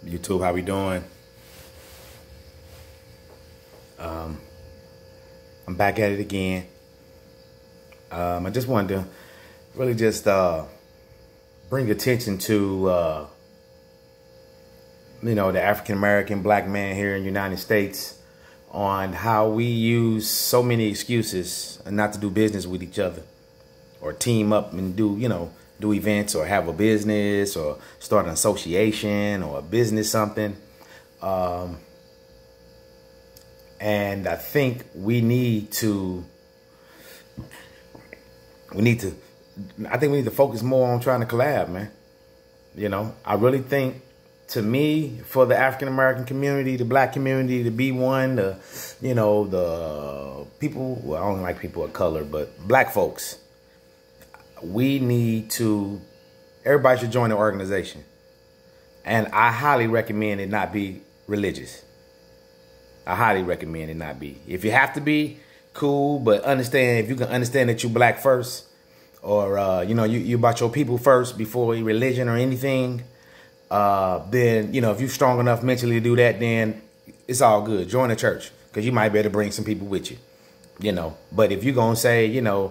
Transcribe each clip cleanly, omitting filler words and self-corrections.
YouTube, how we doing? I'm back at it again. I just wanted to really just bring attention to the African American black man here in the United States on how we use so many excuses not to do business with each other or team up and do events or have a business or start an association or a business something. And I think we need to focus more on trying to collab, man. I really think, to me, for the African American community, the black community, to be one, the people, well, I don't like people of color, but black folks, everybody should join the organization. And I highly recommend it not be religious. I highly recommend it not be. If you have to be, cool, but if you can understand that you black first, or you about your people first before religion or anything, then if you're strong enough mentally to do that, then it's all good. Join the church, because you might be able to bring some people with you. But if you're gonna say a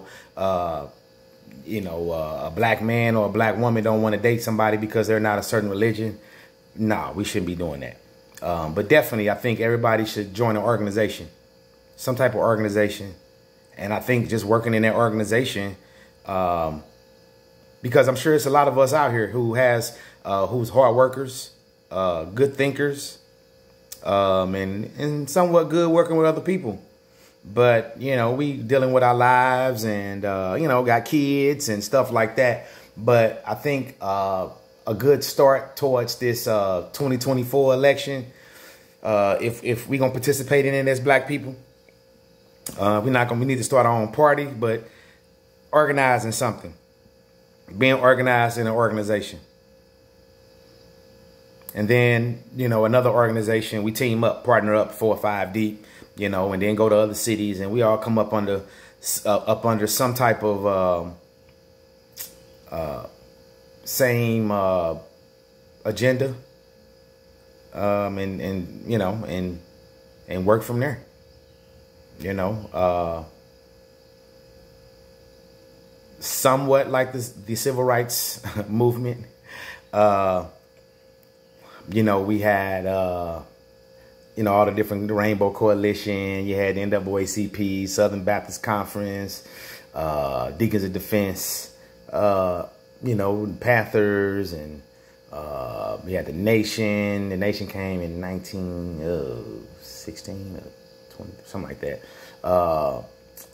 black man or a black woman don't want to date somebody because they're not a certain religion, nah, we shouldn't be doing that. But definitely, I think everybody should join an organization, some type of organization. And I think just working in that organization, because I'm sure it's a lot of us out here who's hard workers, good thinkers, and somewhat good working with other people. But, we dealing with our lives and, got kids and stuff like that. But I think a good start towards this 2024 election, if we're going to participate in it as black people, we need to start our own party, but organizing something, being organized in an organization. And then, another organization, we team up, partner up 4 or 5 deep, and then go to other cities, and we all come up under some type of same agenda, and work from there. Somewhat like the civil rights movement. We had all the different Rainbow Coalition. You had the NAACP, Southern Baptist Conference, Deacons of Defense, Panthers, and we had the Nation. The Nation came in 1916, 20, something like that.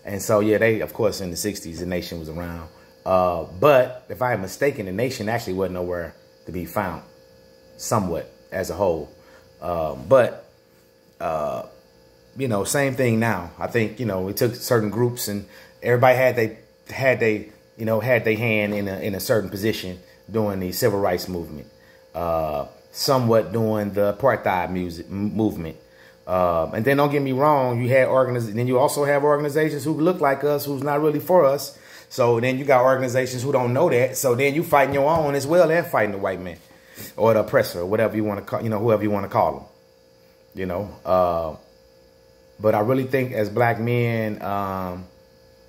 And so, yeah, they, of course, in the 60s, the Nation was around. But if I'm mistaken, the Nation actually wasn't nowhere to be found, somewhat, as a whole. Same thing now. I think, we took certain groups and everybody had their hand in a certain position during the civil rights movement, somewhat during the apartheid movement. And then don't get me wrong, then you also have organizations who look like us, who's not really for us. So then you got organizations who don't know that. So then you fighting your own as well as fighting the white man or the oppressor, or whatever you want to call, whoever you want to call them, But I really think as black men,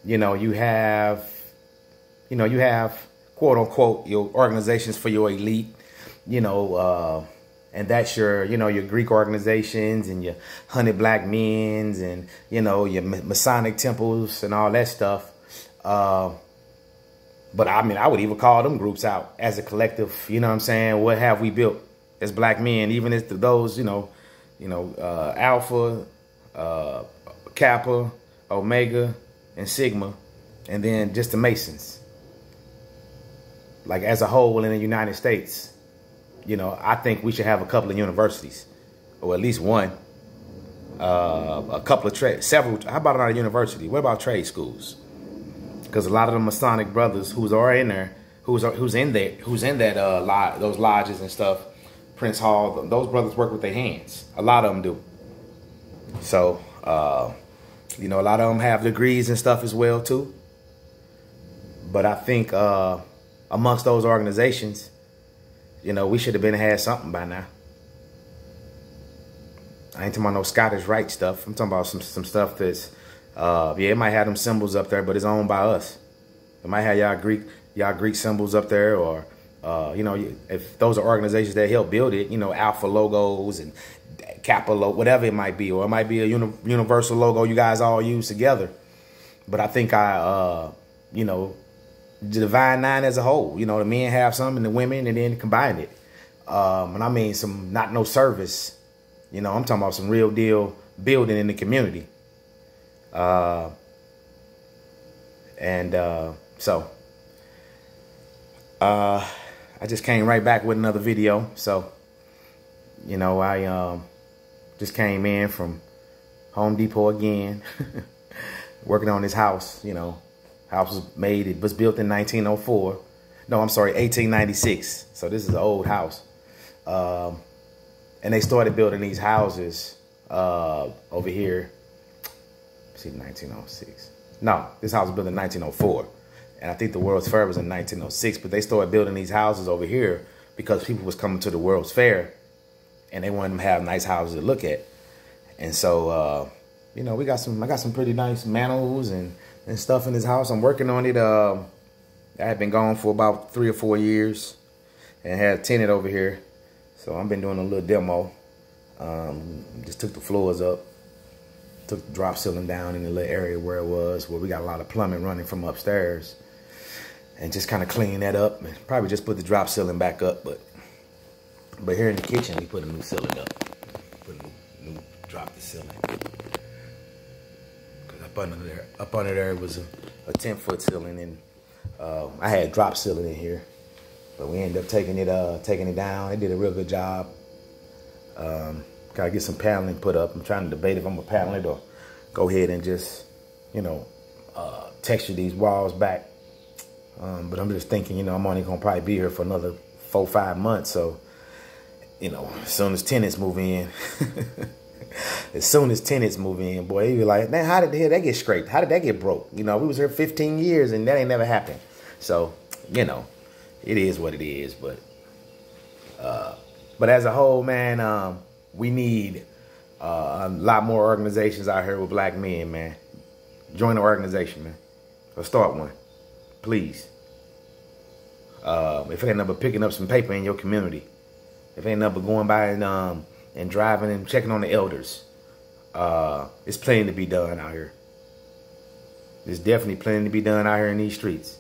you have quote unquote your organizations for your elite, and that's your Greek organizations and your 100 Black Men's and, your Masonic temples and all that stuff. But I would even call them groups out as a collective. You know what I'm saying? What have we built as black men? Even as those, Alpha, Kappa, Omega, and Sigma, and then just the Masons. Like as a whole in the United States, I think we should have a couple of universities, or at least one, a couple of several. How about not a university? What about trade schools? Because a lot of the Masonic brothers who's already in there, who's in that those lodges and stuff, Prince Hall, those brothers work with their hands. A lot of them do. So, a lot of them have degrees and stuff as well too. But I think amongst those organizations, we should have had something by now. I ain't talking about no Scottish Rite stuff. I'm talking about some stuff that's, yeah, it might have them symbols up there, but it's owned by us. It might have y'all Greek symbols up there, or you know, if those are organizations that help build it, you know, Alpha logos and Kappa logo, whatever it might be, or it might be a universal logo you guys all use together. But I think you know, the Divine Nine as a whole, you know, the men have some and the women, and then combine it. And I mean some not no service, you know, I'm talking about some real deal building in the community. So I just came right back with another video. So, you know, I just came in from Home Depot again, working on this house. You know, house was made, it was built in 1904. No, I'm sorry, 1896. So this is an old house. And they started building these houses over here. Let's see, 1906. No, this house was built in 1904. And I think the World's Fair was in 1906. But they started building these houses over here because people was coming to the World's Fair and they wanted them to have nice houses to look at. And so, you know, I got some pretty nice mantles and stuff in this house. I'm working on it. I had been gone for about 3 or 4 years and had a tenant over here. So I've been doing a little demo. Just took the floors up, took the drop ceiling down in the little area where it was, where we got a lot of plumbing running from upstairs, and just kind of clean that up. And probably just put the drop ceiling back up, but here in the kitchen we put a new ceiling up. Put a new drop the ceiling. Cause up under there was a 10-foot ceiling, and I had drop ceiling in here. But we ended up taking it down. They did a real good job. Gotta get some paneling put up. I'm trying to debate if I'm gonna panel it or go ahead and just, you know, texture these walls back. But I'm just thinking, you know, I'm only gonna probably be here for another 4 or 5 months. So, you know, as soon as tenants move in, boy, you be like, man, how did the hell that get scraped? How did that get broke? You know, we was here 15 years and that ain't never happened. So, you know, it is what it is. But as a whole, man, we need a lot more organizations out here with black men, man. Join the organization, man. Or start one, please. If it ain't nothing but picking up some paper in your community, if it ain't nothing but going by and driving and checking on the elders, it's plenty to be done out here. There's definitely plenty to be done out here in these streets.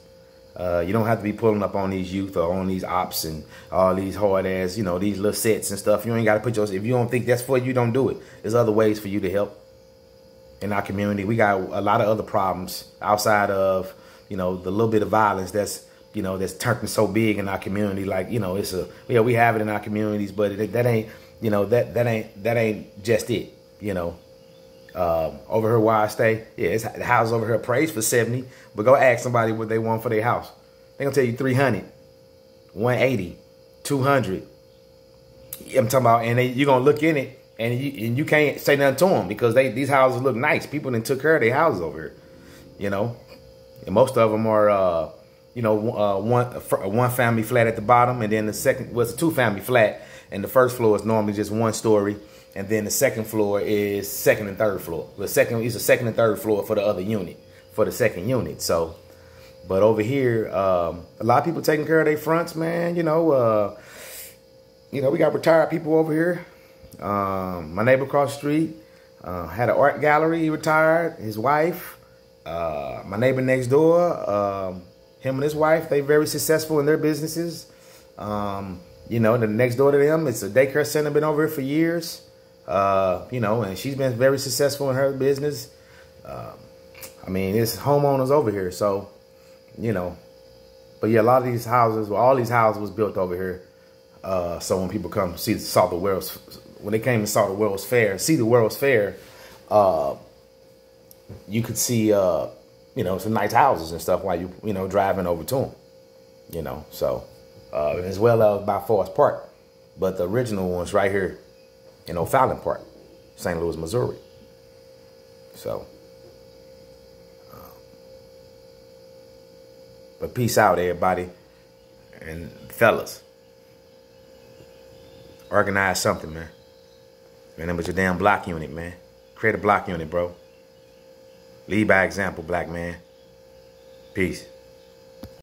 You don't have to be pulling up on these youth or on these ops and all these hard ass, you know, these little sets and stuff. You ain't got to put if you don't think that's for you, don't do it. There's other ways for you to help in our community. We got a lot of other problems outside of, you know, the little bit of violence that's, you know, that's turning so big in our community. Like, you know, we have it in our communities, but that ain't, you know, that ain't just it, you know. Over here where I stay, yeah, the house over here prays for 70, but go ask somebody what they want for their house. They gonna tell you 300, 180, 200. I'm talking about, and you're gonna look in it, and you can't say nothing to them because these houses look nice. People then took care of their houses over here, you know, and most of them are, you know, one family flat at the bottom, and then the second was a 2-family flat, and the first floor is normally just 1 story. And then the second floor is second and third floor. The second is a second and third floor for the other unit, for the second unit. So, but over here, a lot of people taking care of their fronts, man. You know, we got retired people over here. My neighbor across the street had an art gallery. He retired. His wife, my neighbor next door, him and his wife, they very successful in their businesses. You know, the next door to them, it's a daycare center. Been over here for years. You know, and she's been very successful in her business. I mean, it's homeowners over here. So, you know, but yeah, a lot of these houses, well, all these houses was built over here. So when people come see the World's, when they came and saw the World's Fair, you could see, you know, some nice houses and stuff while you know, driving over to them, you know, so, as well as by Forest Park, but the original one's right here in O'Fallon Park, St. Louis, Missouri. So, but peace out, everybody. And fellas, organize something, man. Man, but your damn block unit, man. Create a block unit, bro. Lead by example, black man. Peace.